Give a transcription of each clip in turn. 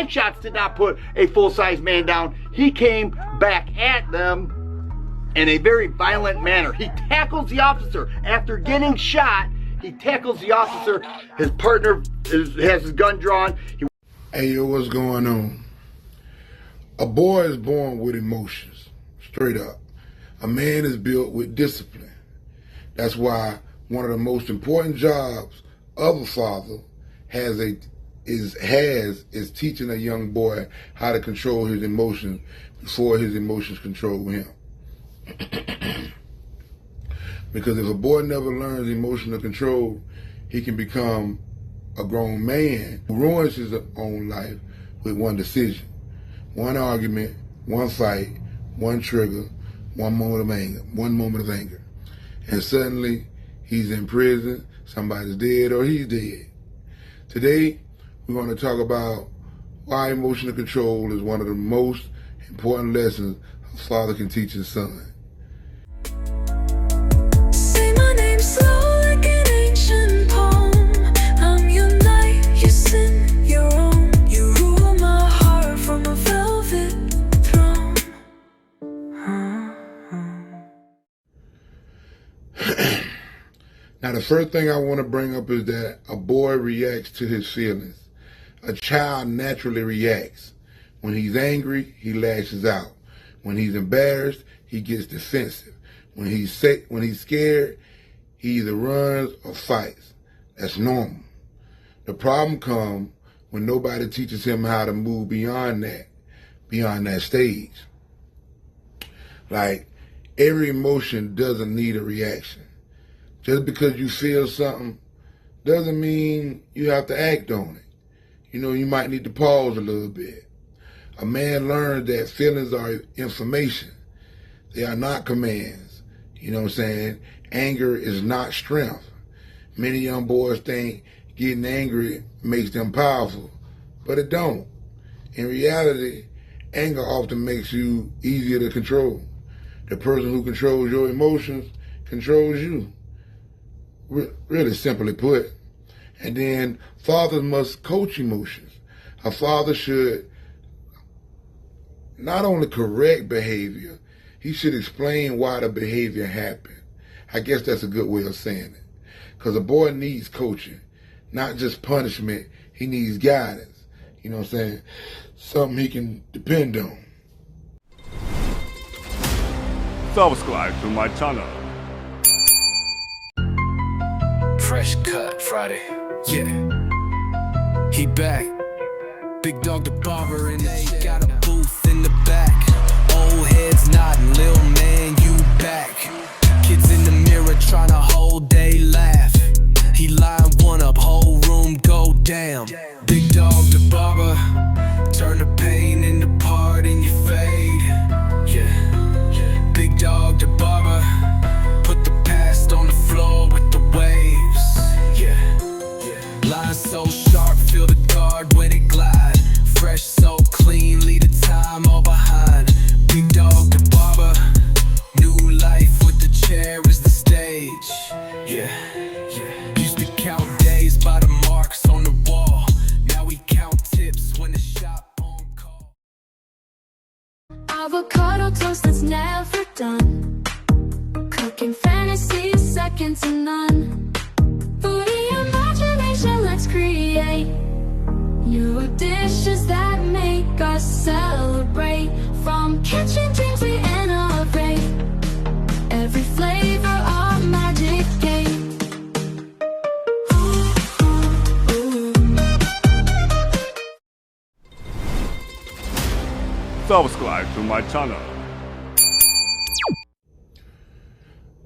5 shots did not put a full-size man down. He came back at them in a very violent manner. He tackles the officer. After getting shot, he tackles the officer. His partner has his gun drawn. Hey, yo, what's going on? A boy is born with emotions, straight up. A man is built with discipline. That's why one of the most important jobs of a father is teaching a young boy how to control his emotions before his emotions control him. Because if a boy never learns emotional control, he can become a grown man who ruins his own life with one decision, one argument, one fight, one trigger, one moment of anger. And suddenly he's in prison, somebody's dead, or he's dead. Today, we're going to talk about why emotional control is one of the most important lessons a father can teach his son. Say my name slow like an ancient poem. I'm your knight, you sin your own. You rule my heart from a velvet throne. Now, the first thing I want to bring up is that a boy reacts to his feelings. A child naturally reacts. When he's angry, he lashes out. When he's embarrassed, he gets defensive. When he's scared, he either runs or fights. That's normal. The problem comes when nobody teaches him how to move beyond that stage. Like, every emotion doesn't need a reaction. Just because you feel something doesn't mean you have to act on it. You know, you might need to pause a little bit. A man learns that feelings are information. They are not commands. You know what I'm saying? Anger is not strength. Many young boys think getting angry makes them powerful, but it don't. In reality, anger often makes you easier to control. The person who controls your emotions controls you. Really simply put. And then fathers must coach emotions. A father should not only correct behavior, he should explain why the behavior happened. I guess that's a good way of saying it. Because a boy needs coaching, not just punishment. He needs guidance. You know what I'm saying? Something he can depend on. Subscribe to my channel. Fresh cut Friday, yeah. He back. Big dog the barber and they got a booth in the back. Old heads nodding, little man you back. Kids in the mirror trying to hold they laugh. He line one up, whole room go damn. Big dog the barber, turn the pain into part in your fade. Yeah. Big dog the barber, put the past on the floor with the waves. Line so sharp, feel the guard when it glide. Fresh so clean, leave the time all behind. Big dog the barber, new life with the chair is the stage. Yeah. Used to count days by the marks on the wall. Now we count tips when the shop on call. Avocado toast that's never done. Cooking fantasy is second to none. For the imagination, let's create new dishes that make us celebrate. From kitchen dreams we innovate. Every flavor our magic game. Subscribe to my channel.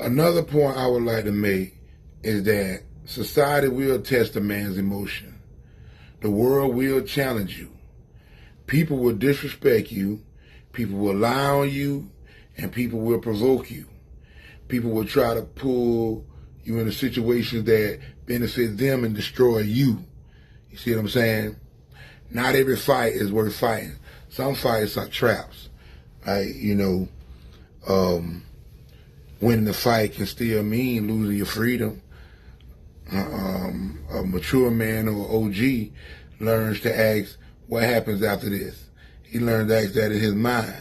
Another point I would like to make is that society will test a man's emotion. The world will challenge you. People will disrespect you. People will lie on you. And people will provoke you. People will try to pull you into situations that benefit them and destroy you. You see what I'm saying? Not every fight is worth fighting. Some fights are traps. Right? You know, winning the fight can still mean losing your freedom. A mature man or OG learns to ask what happens after this? He learns to ask that in his mind.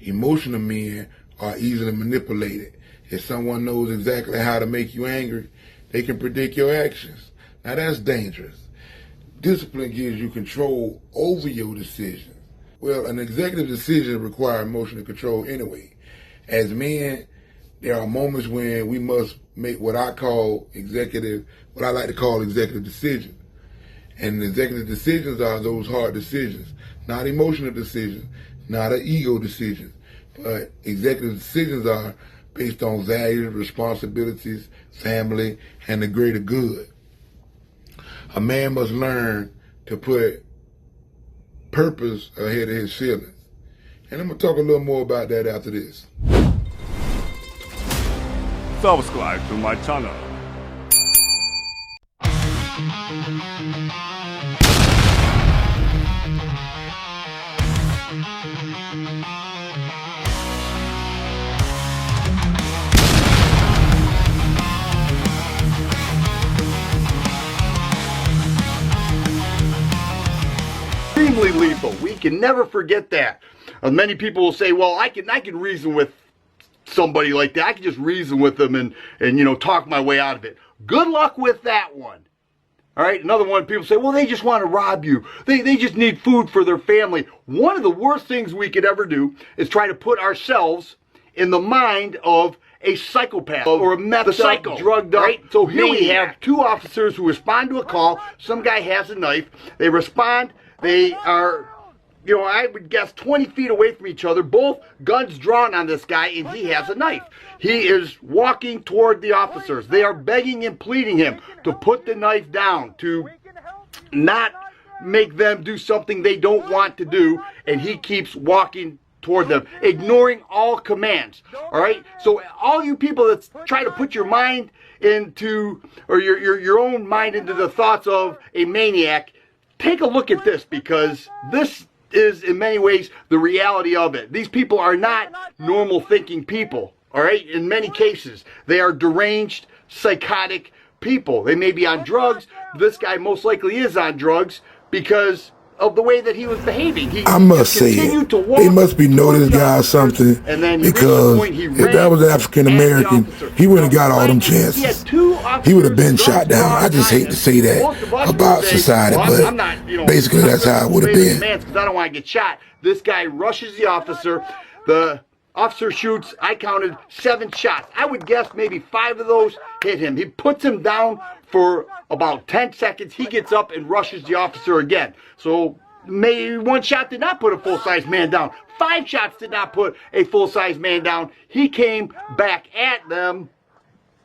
Emotional men are easily manipulated. If someone knows exactly how to make you angry, they can predict your actions. Now that's dangerous. Discipline gives you control over your decisions. Well, an executive decision requires emotional control anyway. As men, there are moments when we must make what I like to call executive decisions. And executive decisions are those hard decisions, not emotional decisions, not an ego decision. But executive decisions are based on values, responsibilities, family, and the greater good. A man must learn to put purpose ahead of his feelings. And I'm going to talk a little more about that after this. Subscribe to my channel. Extremely lethal. We can never forget that. Many people will say, well, I can reason with somebody like that. I can just reason with them and talk my way out of it. Good luck with that one. All right, another one, people say, well, they just want to rob you. They just need food for their family. One of the worst things we could ever do is try to put ourselves in the mind of a psychopath or a meth psycho, drugged up. Right? So here we have two officers who respond to a call. Some guy has a knife. They respond. They are, I would guess 20 feet away from each other, both guns drawn on this guy, and he has a knife. He is walking toward the officers. They are begging and pleading him to put the knife down, to not make them do something they don't want to do, and he keeps walking toward them, ignoring all commands. All right? So all you people that try to put your mind into, or your own mind into the thoughts of a maniac, take a look at this, because this is in many ways the reality of it. These people are not normal thinking people, all right? In many cases, they are deranged, psychotic people. They may be on drugs. This guy most likely is on drugs because of the way that he was behaving. I must say it. They must be know this guy or something, because if that was an African American, he wouldn't have got all them chances. He would have been shot down. I just hate to say that about society, but basically that's how it would have been. Because I don't want to get shot. This guy rushes the officer. The officer shoots, I counted 7 shots. I would guess maybe 5 of those hit him. He puts him down for about 10 seconds. He gets up and rushes the officer again. So maybe 1 shot did not put a full-size man down. 5 shots did not put a full-size man down. He came back at them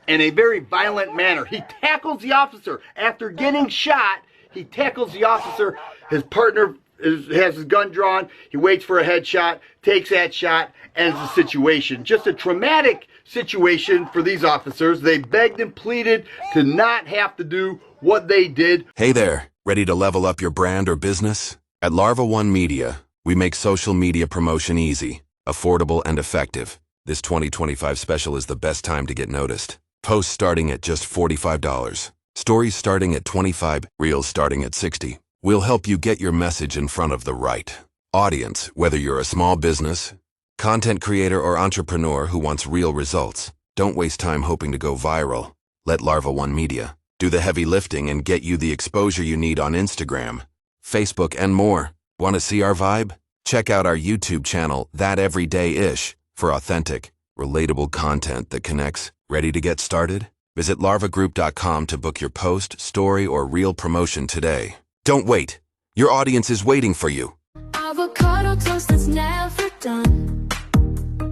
in a very violent manner. He tackles the officer. After getting shot, he tackles the officer. His partner has his gun drawn. He waits for a headshot, takes that shot, ends the situation. Just a traumatic situation for these officers. They begged and pleaded to not have to do what they did. Hey there, ready to level up your brand or business? At Larva One Media, we make social media promotion easy, affordable, and effective. This 2025 special is the best time to get noticed. Posts starting at just $45. Stories starting at $25, Reels starting at $60. We'll help you get your message in front of the right audience, whether you're a small business, content creator, or entrepreneur who wants real results. Don't waste time hoping to go viral. Let Larva One Media do the heavy lifting and get you the exposure you need on Instagram, Facebook, and more. Want to see our vibe? Check out our YouTube channel, That Everyday-ish, for authentic, relatable content that connects. Ready to get started? Visit larvagroup.com to book your post, story, or reel promotion today. Don't wait. Your audience is waiting for you. Avocado toast that's never done.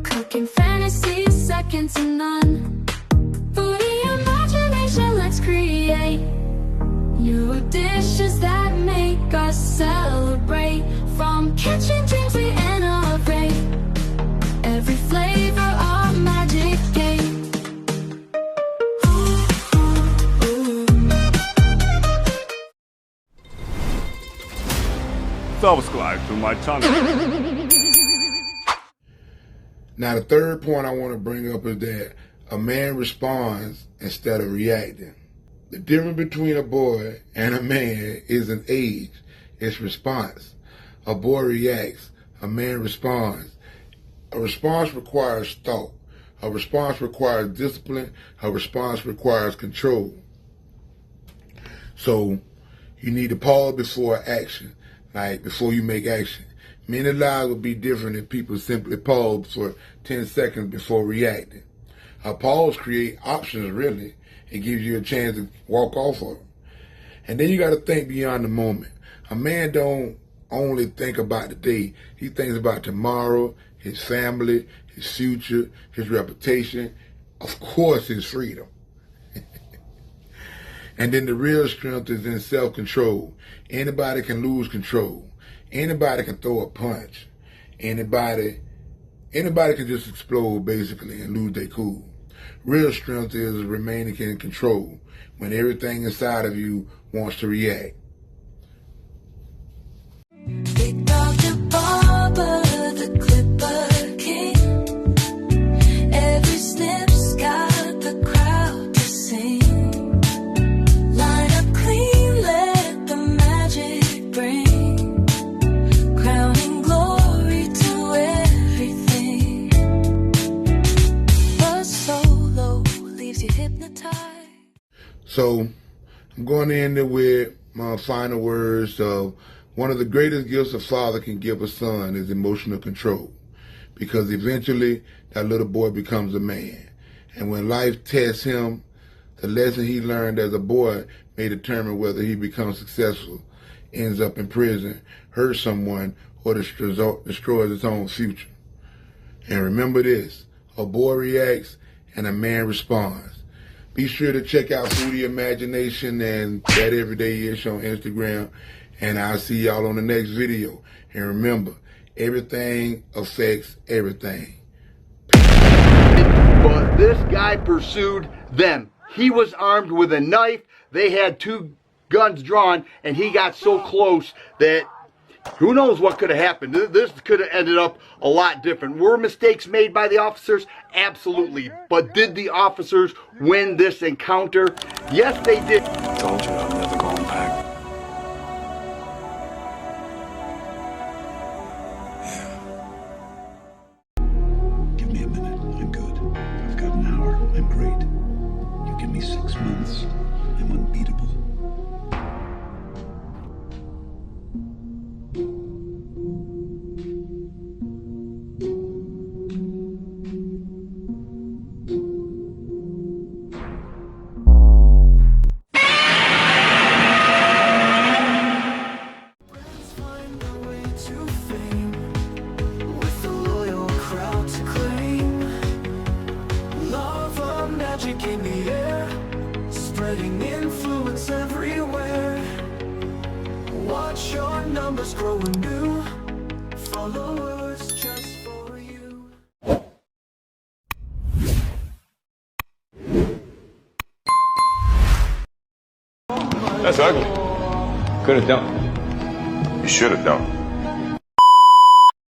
Cooking fantasy second to none. For the imagination, let's create new dishes that make us celebrate. From kitchen dreams we innovate. Every flavor our magic game. Subscribe to my channel. Now the third point I want to bring up is that a man responds instead of reacting. The difference between a boy and a man is an age. It's response. A boy reacts. A man responds. A response requires thought. A response requires discipline. A response requires control. So you need to pause before action, like before you make action. Many lives would be different if people simply paused for 10 seconds before reacting. A pause creates options, really. It gives you a chance to walk off of them. And then you got to think beyond the moment. A man don't only think about the day. He thinks about tomorrow, his family, his future, his reputation, of course his freedom. And then the real strength is in self-control. Anybody can lose control. Anybody can throw a punch. Anybody can just explode, basically, and lose their cool. Real strength is remaining in control when everything inside of you wants to react. Big Dr. Barber, the Clipper King. Every snip's got the crowd to sing. Line up clean, let the magic bring. Crowning glory to everything. Buzz solo leaves you hypnotized. So I'm going to end it with my final words of one of the greatest gifts a father can give a son is emotional control, because eventually that little boy becomes a man. And when life tests him, the lesson he learned as a boy may determine whether he becomes successful, ends up in prison, hurts someone, or destroys his own future. And remember this, a boy reacts and a man responds. Be sure to check out Foodie Imagination and That Everyday Ish on Instagram. And I'll see y'all on the next video. And remember, everything affects everything. But this guy pursued them. He was armed with a knife. They had 2 guns drawn, and he got so close that who knows what could have happened. This could have ended up a lot different. Were mistakes made by the officers? Absolutely. But did the officers win this encounter? Yes, they did. Told you I'm never going back. Give me a minute. I'm good. I've got an hour. I'm great. You give me 6 months. I'm unbeatable. In the air, spreading influence everywhere. Watch your numbers grow anew. Followers just for you. That's ugly. Could have done. You should have done.